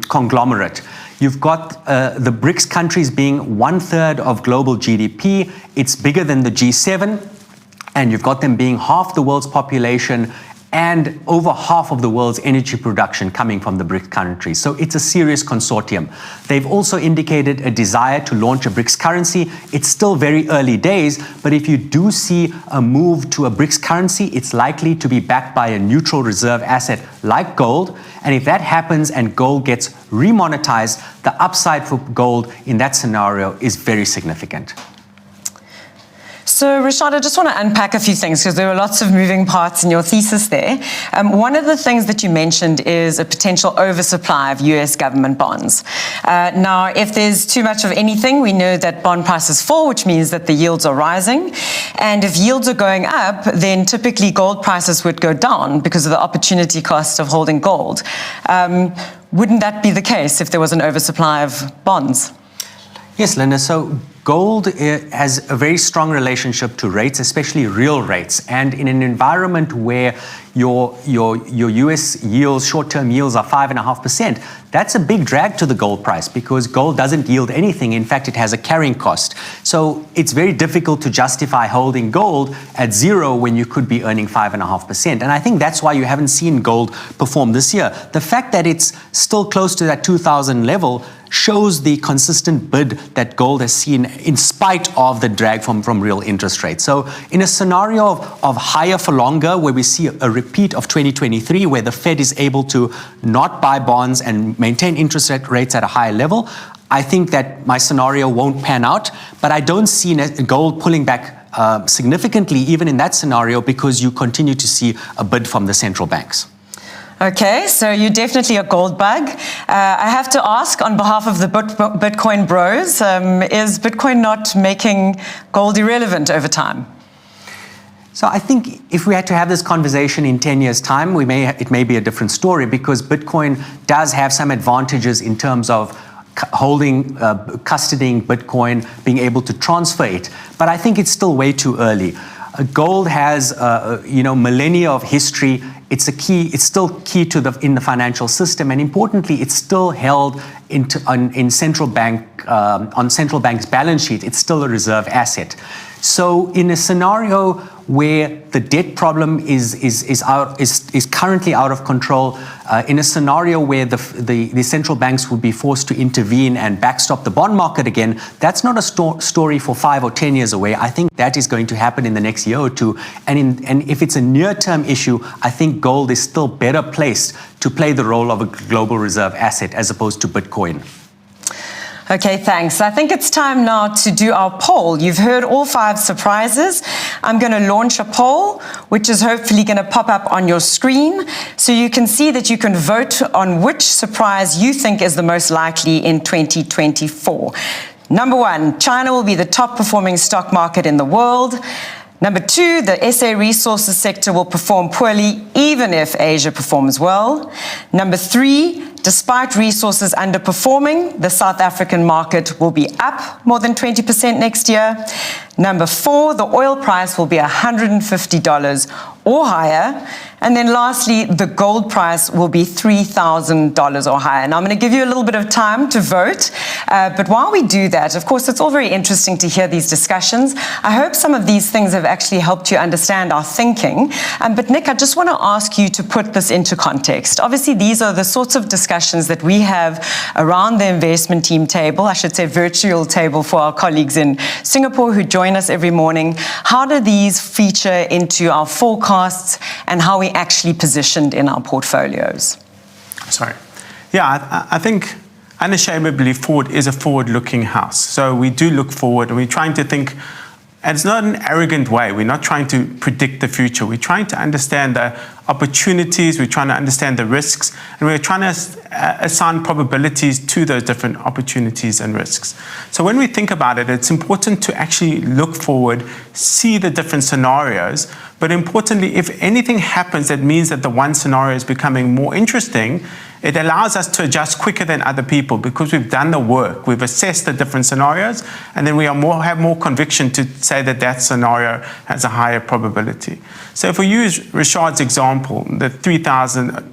S6: conglomerate. You've got the BRICS countries being 1/3 of global GDP. It's bigger than the G7, and you've got them being half the world's population and over half of the world's energy production coming from the BRICS countries. So it's a serious consortium. They've also indicated a desire to launch a BRICS currency. It's still very early days, but if you do see a move to a BRICS currency, it's likely to be backed by a neutral reserve asset like gold. And if that happens and gold gets remonetized, the upside for gold in that scenario is very significant.
S1: So, Rashaad, I just want to unpack a few things because there were lots of moving parts in your thesis there. One of the things that you mentioned is a potential oversupply of US government bonds. Now, if there's too much of anything, we know that bond prices fall, which means that the yields are rising. And if yields are going up, then typically gold prices would go down because of the opportunity cost of holding gold. Wouldn't that be the case if there was an oversupply of bonds?
S6: Yes, Linda. So gold has a very strong relationship to rates, especially real rates. And in an environment where your US yields, short-term yields are 5.5%, that's a big drag to the gold price because gold doesn't yield anything. In fact, it has a carrying cost. So it's very difficult to justify holding gold at zero when you could be earning 5.5%. And I think that's why you haven't seen gold perform this year. The fact that it's still close to that 2000 level shows the consistent bid that gold has seen in spite of the drag from real interest rates. So in a scenario of higher for longer, where we see a repeat of 2023, where the Fed is able to not buy bonds and maintain interest rates at a higher level, I think that my scenario won't pan out, but I don't see gold pulling back significantly even in that scenario because you continue to see a bid from the central banks.
S1: Okay, so you're definitely a gold bug. I have to ask on behalf of the Bitcoin bros, is Bitcoin not making gold irrelevant over time?
S6: So I think if we had to have this conversation in 10 years' time, it may be a different story because Bitcoin does have some advantages in terms of holding, custodying Bitcoin, being able to transfer it. But I think it's still way too early. Gold has, millennia of history. It's still key in the financial system, and importantly, it's still held on central bank's balance sheet. It's still a reserve asset. So, in a scenario where the debt problem is currently out of control, in a scenario where the central banks would be forced to intervene and backstop the bond market again, that's not a story for 5 or 10 years away. I think that is going to happen in the next year or two. And if it's a near-term issue, I think gold is still better placed to play the role of a global reserve asset as opposed to Bitcoin.
S1: Okay, thanks. I think it's time now to do our poll. You've heard all 5 surprises. I'm going to launch a poll, which is hopefully going to pop up on your screen. So you can see that you can vote on which surprise you think is the most likely in 2024. Number 1, China will be the top performing stock market in the world. Number 2, the SA resources sector will perform poorly even if Asia performs well. Number 3, despite resources underperforming, the South African market will be up more than 20% next year. Number 4, the oil price will be $150 or higher. And then lastly, the gold price will be $3,000 or higher. Now, I'm going to give you a little bit of time to vote. But while we do that, of course, it's all very interesting to hear these discussions. I hope some of these things have actually helped you understand our thinking. But Nick, I just want to ask you to put this into context. Obviously, these are the sorts of discussions that we have around the investment team table, I should say virtual table for our colleagues in Singapore who join us every morning. How do these feature into our forecasts and how we actually positioned in our portfolios?
S3: Sorry. Yeah, I think unashamedly Foord is a forward-looking house. So we do look forward and we're trying to think, and it's not an arrogant way. We're not trying to predict the future. We're trying to understand the opportunities, we're trying to understand the risks, and we're trying to assign probabilities to those different opportunities and risks. So when we think about it, it's important to actually look forward, see the different scenarios, but importantly, if anything happens that means that the one scenario is becoming more interesting, it allows us to adjust quicker than other people because we've done the work, we've assessed the different scenarios, and then we have more conviction to say that that scenario has a higher probability. So if we use Rashaad's example, the $3,000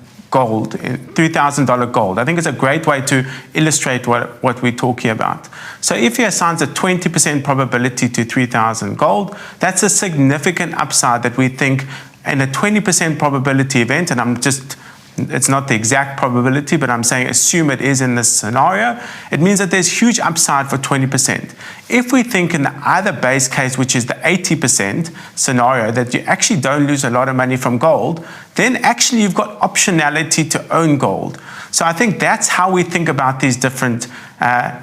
S3: gold, I think it's a great way to illustrate what we're talking about. So if he assigns a 20% probability to 3,000 gold, that's a significant upside that we think in a 20% probability event, and I'm just it's not the exact probability, but I'm saying assume it is in this scenario, it means that there's huge upside for 20%. If we think in the other base case, which is the 80% scenario, that you actually don't lose a lot of money from gold, then actually you've got optionality to own gold. So I think that's how we think about these different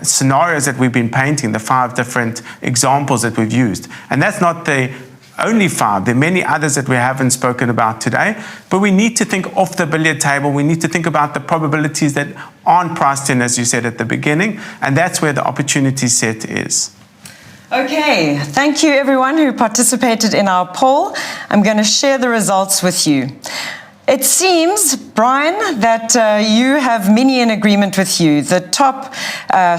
S3: scenarios that we've been painting, the 5 different examples that we've used. And that's not the only 5. There are many others that we haven't spoken about today, but we need to think off the billiard table. We need to think about the probabilities that aren't priced in, as you said at the beginning, and that's where the opportunity set is.
S1: Okay, thank you everyone who participated in our poll. I'm going to share the results with you. It seems, Brian, that you have many in agreement with you. The top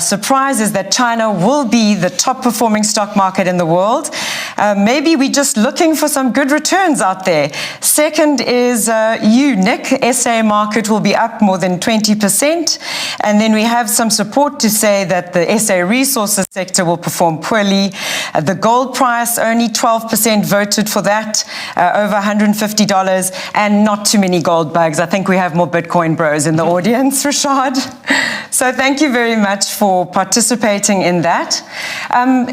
S1: surprise is that China will be the top performing stock market in the world. Maybe we're just looking for some good returns out there. Second is you, Nick. SA market will be up more than 20%. And then we have some support to say that the SA resources sector will perform poorly. The gold price, only 12% voted for that, over $150, and not too many gold bugs. I think we have more Bitcoin bros in the audience, Rashaad. So thank you very much for participating in that.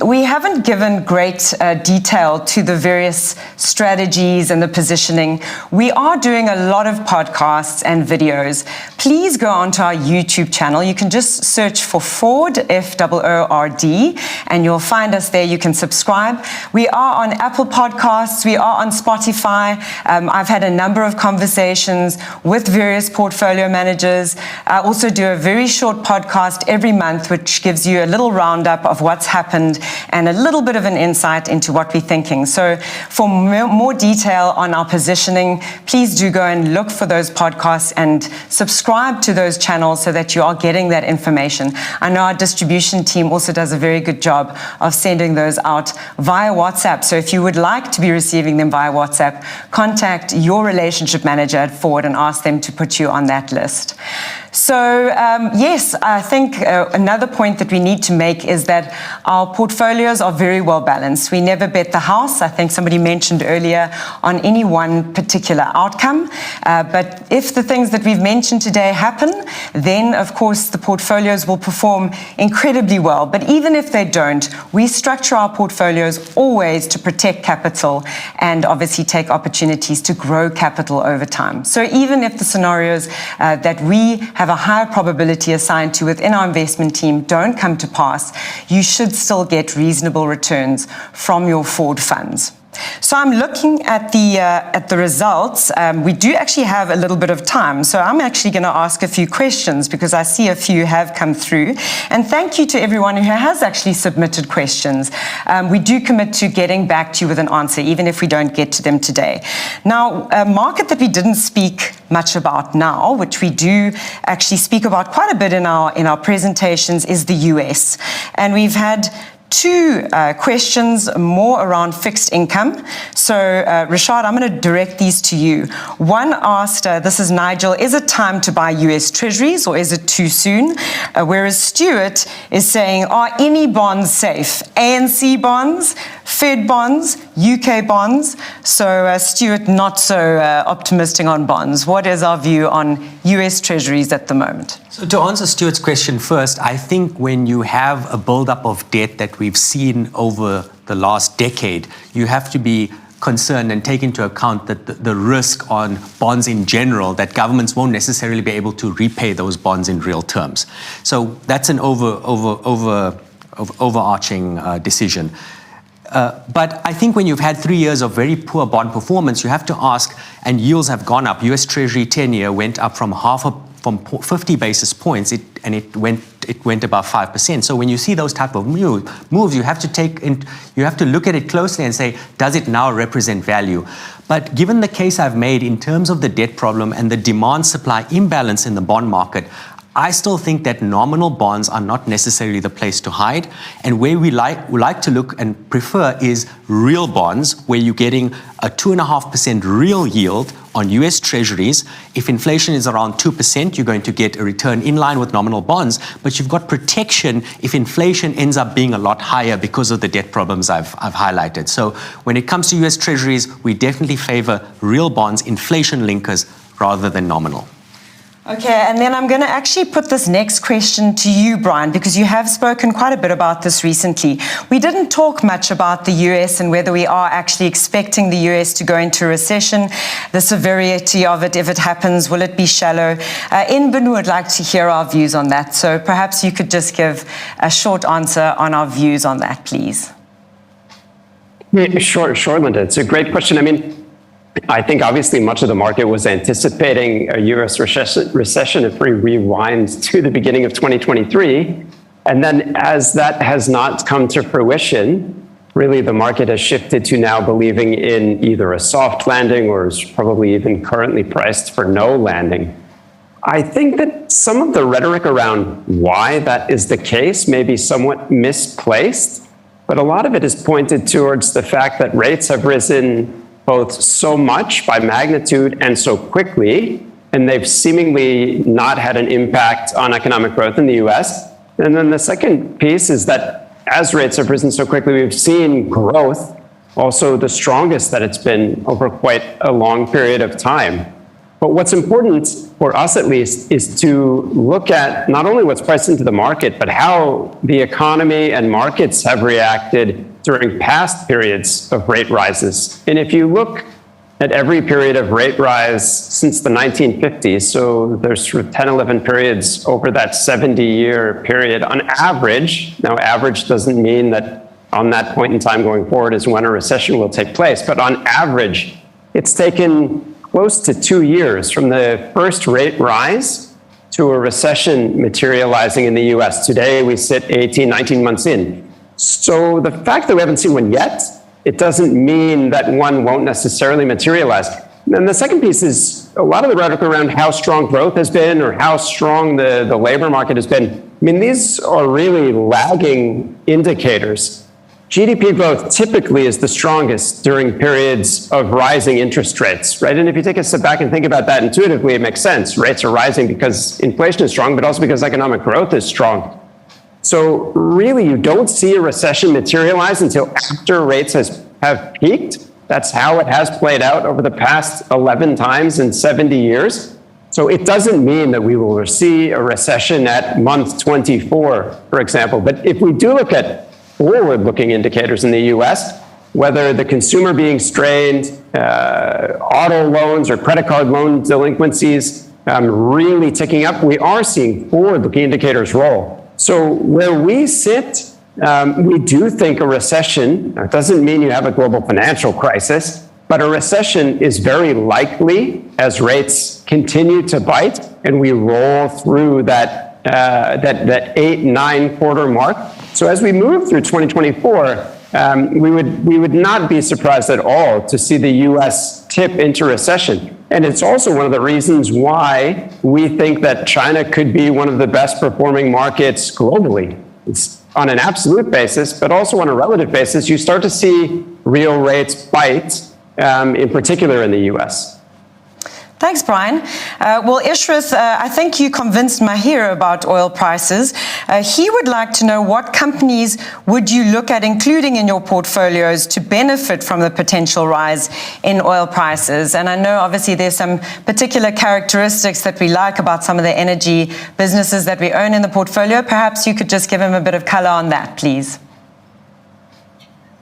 S1: We haven't given great detail to the various strategies and the positioning. We are doing a lot of podcasts and videos. Please go onto our YouTube channel. You can just search for Foord, F-O-O-R-D, and you'll find us there. You can subscribe. We are on Apple Podcasts. We are on Spotify. I've had a number of conversations with various portfolio managers. I also do a very short podcast every month, which gives you a little roundup of what's happened and a little bit of an insight into what we're thinking. So for more detail on our positioning, please do go and look for those podcasts and subscribe to those channels so that you are getting that information. I know our distribution team also does a very good job of sending those out via WhatsApp. So if you would like to be receiving them via WhatsApp, contact your relationship manager at Foord and ask them to put you on that list. So yes, I think another point that we need to make is that our portfolios are very well balanced. We never bet the house. I think somebody mentioned earlier on any one particular outcome. But if the things that we've mentioned today happen, then of course the portfolios will perform incredibly well. But even if they don't, we structure our portfolios always to protect capital and obviously take opportunities to grow capital over time. So even if the scenarios that we have a higher probability assigned to within our investment team don't come to pass, you should still get reasonable returns from your Foord funds. So I'm looking at the results. We do actually have a little bit of time, so I'm actually going to ask a few questions because I see a few have come through. And thank you to everyone who has actually submitted questions. We do commit to getting back to you with an answer, even if we don't get to them today. Now, a market that we didn't speak much about now, which we do actually speak about quite a bit in our presentations, is the US. And we've had 2 questions more around fixed income. So, Rashaad, I'm going to direct these to you. One asked, this is Nigel, is it time to buy US Treasuries or is it too soon? Whereas Stuart is saying, are any bonds safe? ANC bonds, Fed bonds, UK bonds? So, Stuart, not so optimistic on bonds. What is our view on US Treasuries at the moment?
S6: So to answer Stuart's question first, I think when you have a buildup of debt that we've seen over the last decade, you have to be concerned and take into account that the risk on bonds in general, that governments won't necessarily be able to repay those bonds in real terms. So that's an overarching decision. But I think when you've had 3 years of very poor bond performance, you have to ask, and yields have gone up. US Treasury 10-year went up from 50 basis points, and it went above 5%. So when you see those type of moves, you have to look at it closely and say, does it now represent value? But given the case I've made in terms of the debt problem and the demand-supply imbalance in the bond market, I still think that nominal bonds are not necessarily the place to hide. And where we like to look and prefer is real bonds, where you're getting a 2.5% real yield on US Treasuries. If inflation is around 2%, you're going to get a return in line with nominal bonds, but you've got protection if inflation ends up being a lot higher because of the debt problems I've highlighted. So when it comes to US Treasuries, we definitely favor real bonds, inflation linkers, rather than nominal.
S1: Okay, and then I'm going to actually put this next question to you, Brian, because you have spoken quite a bit about this recently. We didn't talk much about the US and whether we are actually expecting the US to go into recession, the severity of it, if it happens, will it be shallow? Inbin would like to hear our views on that, so perhaps you could just give a short answer on our views on that, please.
S2: Yeah, sure, Linda. It's a great question. I mean, I think obviously much of the market was anticipating a US recession if we rewind to the beginning of 2023. And then as that has not come to fruition, really the market has shifted to now believing in either a soft landing or is probably even currently priced for no landing. I think that some of the rhetoric around why that is the case may be somewhat misplaced, but a lot of it is pointed towards the fact that rates have risen both so much by magnitude and so quickly, and they've seemingly not had an impact on economic growth in the US. And then the second piece is that as rates have risen so quickly, we've seen growth, also the strongest that it's been over quite a long period of time. But what's important for us, at least, is to look at not only what's priced into the market, but how the economy and markets have reacted during past periods of rate rises. And if you look at every period of rate rise since the 1950s, so there's sort of 10, 11 periods over that 70-year period, on average, now average doesn't mean that on that point in time going forward is when a recession will take place, but on average, it's taken close to 2 years from the first rate rise to a recession materializing in the US. Today, we sit 18, 19 months in. So the fact that we haven't seen one yet, it doesn't mean that one won't necessarily materialize. And the second piece is a lot of the rhetoric around how strong growth has been or how strong the labor market has been. I mean, these are really lagging indicators. GDP growth typically is the strongest during periods of rising interest rates, right? And if you take a step back and think about that intuitively, it makes sense. Rates are rising because inflation is strong, but also because economic growth is strong. So really, you don't see a recession materialize until after rates have peaked. That's how it has played out over the past 11 times in 70 years. So it doesn't mean that we will see a recession at month 24, for example. But if we do look at forward-looking indicators in the US, whether the consumer being strained, auto loans or credit card loan delinquencies really ticking up, we are seeing forward-looking indicators roll. So where we sit, we do think a recession, it doesn't mean you have a global financial crisis, but a recession is very likely as rates continue to bite and we roll through that 8-9 quarter mark. So as we move through 2024, we would not be surprised at all to see the US tip into recession. And it's also one of the reasons why we think that China could be one of the best performing markets globally. It's on an absolute basis, but also on a relative basis, you start to see real rates bite, in particular in the US.
S1: Thanks, Brian. Well, Ishreth, I think you convinced Mahir about oil prices. He would like to know what companies would you look at including in your portfolios to benefit from the potential rise in oil prices? And I know obviously there's some particular characteristics that we like about some of the energy businesses that we own in the portfolio. Perhaps you could just give him a bit of color on that, please.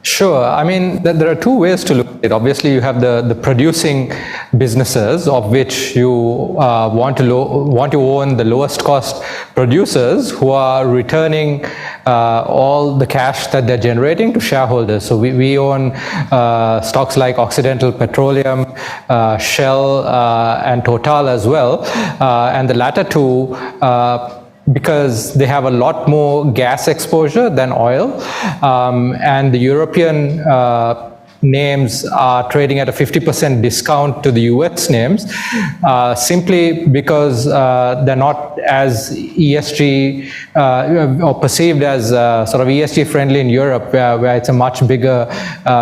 S5: Sure. I mean, there are two ways to look at it. Obviously, you have the producing businesses, of which you want to own the lowest cost producers who are returning all the cash that they're generating to shareholders. So we own stocks like Occidental Petroleum, Shell, and Total as well. And the latter two, because they have a lot more gas exposure than oil, and the European names are trading at a 50% discount to the US names, simply because they're not as ESG or perceived as sort of ESG friendly in Europe, where it's a much bigger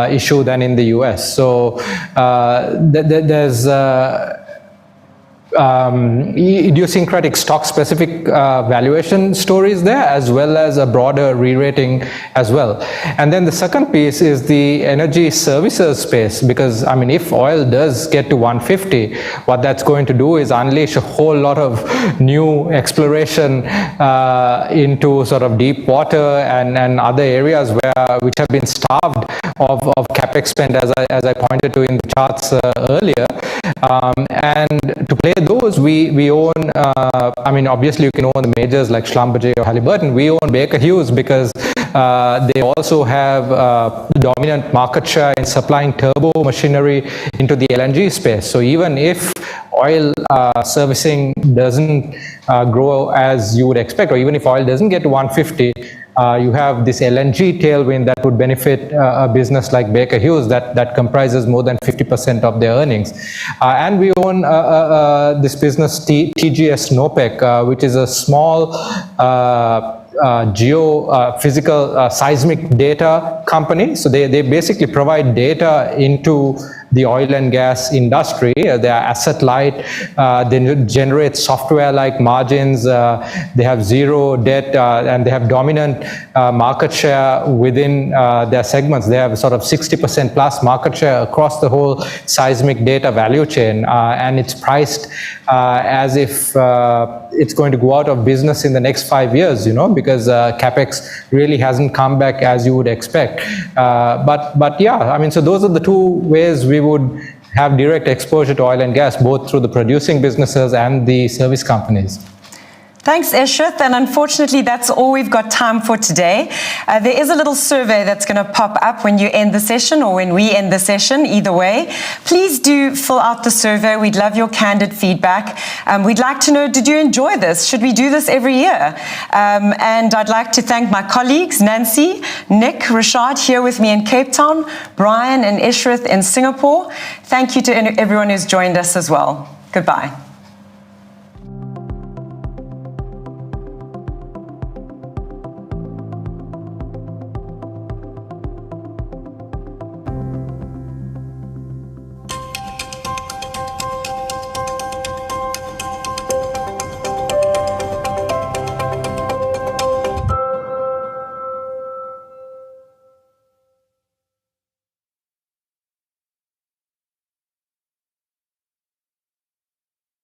S5: issue than in the US. So there's idiosyncratic stock-specific valuation stories there, as well as a broader re-rating as well. And then the second piece is the energy services space, because I mean, if oil does get to 150, what that's going to do is unleash a whole lot of new exploration into sort of deep water and other areas which have been starved of capex spend, as I pointed to in the charts earlier. And to play those, we own, I mean, obviously you can own the majors like Schlumberger or Halliburton. We own Baker Hughes because they also have dominant market share in supplying turbo machinery into the LNG space. So even if oil servicing doesn't grow as you would expect, or even if oil doesn't get to 150, you have this LNG tailwind that would benefit a business like Baker Hughes that comprises more than 50% of their earnings. And we own this business TGS Nopec, which is a small geophysical seismic data company. So they basically provide data into the oil and gas industry. They are asset light, they generate software-like margins, they have zero debt, and they have dominant market share within their segments. They have sort of 60% plus market share across the whole seismic data value chain, and it's priced as if it's going to go out of business in the next 5 years, because capex really hasn't come back as you would expect. But yeah, I mean, so those are the two ways we would have direct exposure to oil and gas, both through the producing businesses and the service companies.
S1: Thanks, Ishreth, and unfortunately that's all we've got time for today. There is a little survey that's going to pop up when you end the session or when we end the session, either way. Please do fill out the survey. We'd love your candid feedback. We'd like to know, did you enjoy this? Should we do this every year? And I'd like to thank my colleagues, Nancy, Nick, Rashaad here with me in Cape Town, Brian and Ishreth in Singapore. Thank you to everyone who's joined us as well. Goodbye.